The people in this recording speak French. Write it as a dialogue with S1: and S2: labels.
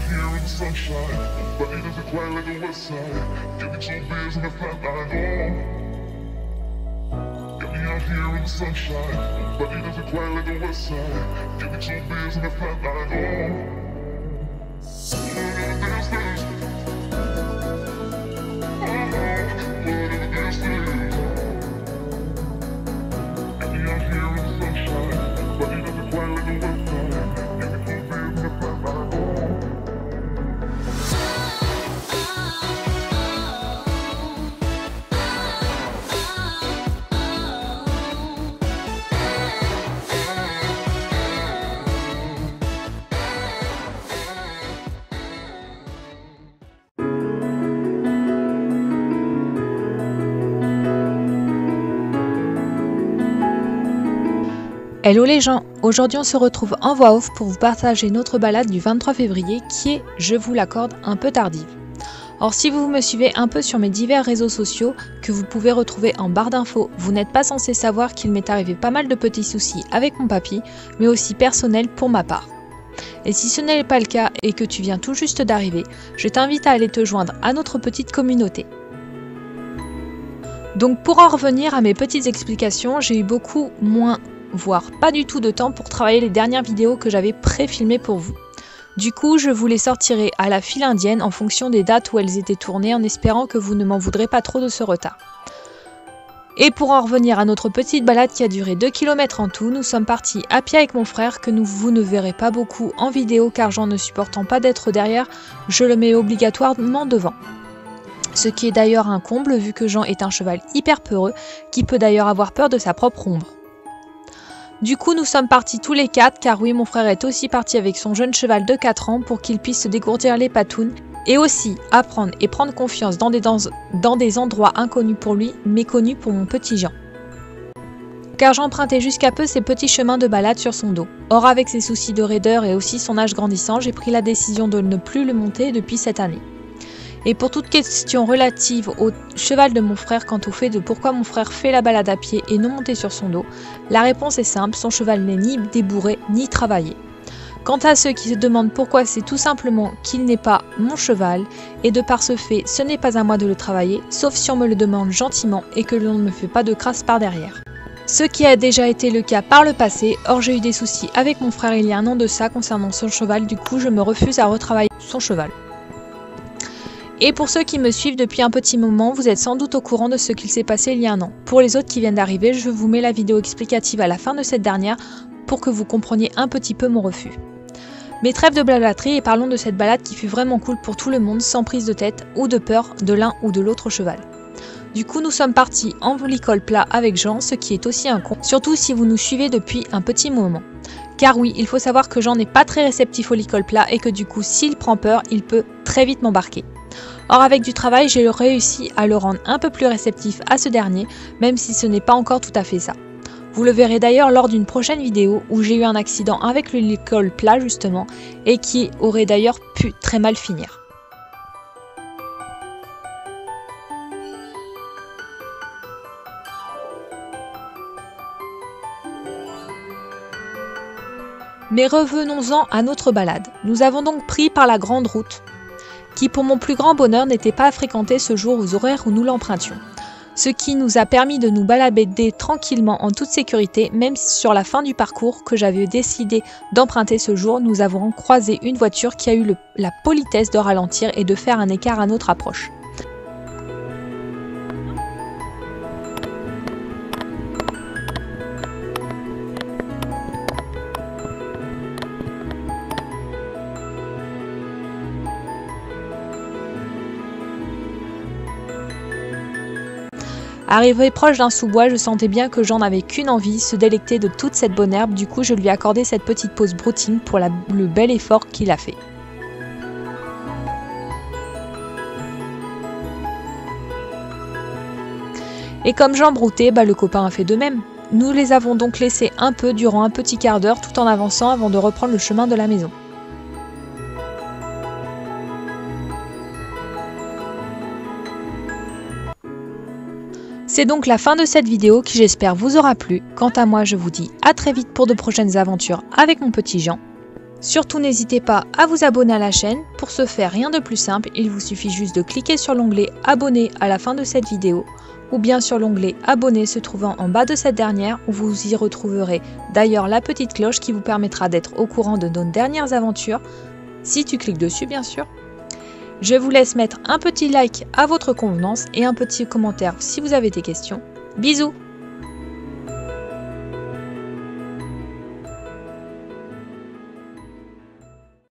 S1: here in the sunshine, but it doesn't quite like the west side. Give me 2 beers and a flat line, Got me out here in the sunshine, but it doesn't quite like the west side. Give me 2 beers and a flat line,
S2: Hello les gens, aujourd'hui on se retrouve en voix off pour vous partager notre balade du 23 février qui est, je vous l'accorde, un peu tardive. Or si vous me suivez un peu sur mes divers réseaux sociaux que vous pouvez retrouver en barre d'infos, vous n'êtes pas censé savoir qu'il m'est arrivé pas mal de petits soucis avec mon papy, mais aussi personnels pour ma part. Et si ce n'est pas le cas et que tu viens tout juste d'arriver, je t'invite à aller te joindre à notre petite communauté. Donc pour en revenir à mes petites explications, j'ai eu beaucoup moins voire pas du tout de temps pour travailler les dernières vidéos que j'avais pré-filmées pour vous. Du coup, je vous les sortirai à la file indienne en fonction des dates où elles étaient tournées en espérant que vous ne m'en voudrez pas trop de ce retard. Et pour en revenir à notre petite balade qui a duré 2 km en tout, nous sommes partis à pied avec mon frère que vous ne verrez pas beaucoup en vidéo car Jean ne supportant pas d'être derrière, je le mets obligatoirement devant. Ce qui est d'ailleurs un comble vu que Jean est un cheval hyper peureux qui peut d'ailleurs avoir peur de sa propre ombre. Du coup, nous sommes partis tous les 4, car oui, mon frère est aussi parti avec son jeune cheval de 4 ans pour qu'il puisse se dégourdir les patounes et aussi apprendre et prendre confiance dans des endroits inconnus pour lui, mais connus pour mon petit Jean. Car j'empruntais jusqu'à peu ces petits chemins de balade sur son dos. Or, avec ses soucis de raideur et aussi son âge grandissant, j'ai pris la décision de ne plus le monter depuis cette année. Et pour toute question relative au cheval de mon frère quant au fait de pourquoi mon frère fait la balade à pied et non monter sur son dos, la réponse est simple, son cheval n'est ni débourré ni travaillé. Quant à ceux qui se demandent pourquoi, c'est tout simplement qu'il n'est pas mon cheval, et de par ce fait, ce n'est pas à moi de le travailler, sauf si on me le demande gentiment et que l'on ne me fait pas de crasse par derrière. Ce qui a déjà été le cas par le passé, or j'ai eu des soucis avec mon frère il y a un an de ça concernant son cheval, du coup je me refuse à retravailler son cheval. Et pour ceux qui me suivent depuis un petit moment, vous êtes sans doute au courant de ce qu'il s'est passé il y a un an. Pour les autres qui viennent d'arriver, je vous mets la vidéo explicative à la fin de cette dernière pour que vous compreniez un petit peu mon refus. Mais trêve de blablaterie et parlons de cette balade qui fut vraiment cool pour tout le monde, sans prise de tête ou de peur de l'un ou de l'autre cheval. Du coup, nous sommes partis en licol plat avec Jean, ce qui est aussi un con, surtout si vous nous suivez depuis un petit moment. Car oui, il faut savoir que Jean n'est pas très réceptif au licol plat et que du coup, s'il prend peur, il peut très vite m'embarquer. Or avec du travail, j'ai réussi à le rendre un peu plus réceptif à ce dernier, même si ce n'est pas encore tout à fait ça. Vous le verrez d'ailleurs lors d'une prochaine vidéo où j'ai eu un accident avec le licol plat justement, et qui aurait d'ailleurs pu très mal finir. Mais revenons-en à notre balade. Nous avons donc pris par la grande route, qui pour mon plus grand bonheur n'était pas à fréquenter ce jour aux horaires où nous l'empruntions. Ce qui nous a permis de nous balader tranquillement en toute sécurité, même si sur la fin du parcours que j'avais décidé d'emprunter ce jour, nous avons croisé une voiture qui a eu la politesse de ralentir et de faire un écart à notre approche. Arrivé proche d'un sous-bois, je sentais bien que j'en avais qu'une envie, se délecter de toute cette bonne herbe, du coup je lui ai accordé cette petite pause broutine pour le bel effort qu'il a fait. Et comme Jean broutait, le copain a fait de même. Nous les avons donc laissés un peu durant un petit quart d'heure tout en avançant avant de reprendre le chemin de la maison. C'est donc la fin de cette vidéo qui j'espère vous aura plu. Quant à moi, je vous dis à très vite pour de prochaines aventures avec mon petit Jean. Surtout n'hésitez pas à vous abonner à la chaîne. Pour ce faire, rien de plus simple, il vous suffit juste de cliquer sur l'onglet abonner à la fin de cette vidéo ou bien sur l'onglet abonner se trouvant en bas de cette dernière où vous y retrouverez d'ailleurs la petite cloche qui vous permettra d'être au courant de nos dernières aventures, si tu cliques dessus bien sûr. Je vous laisse mettre un petit like à votre convenance et un petit commentaire si vous avez des questions. Bisous!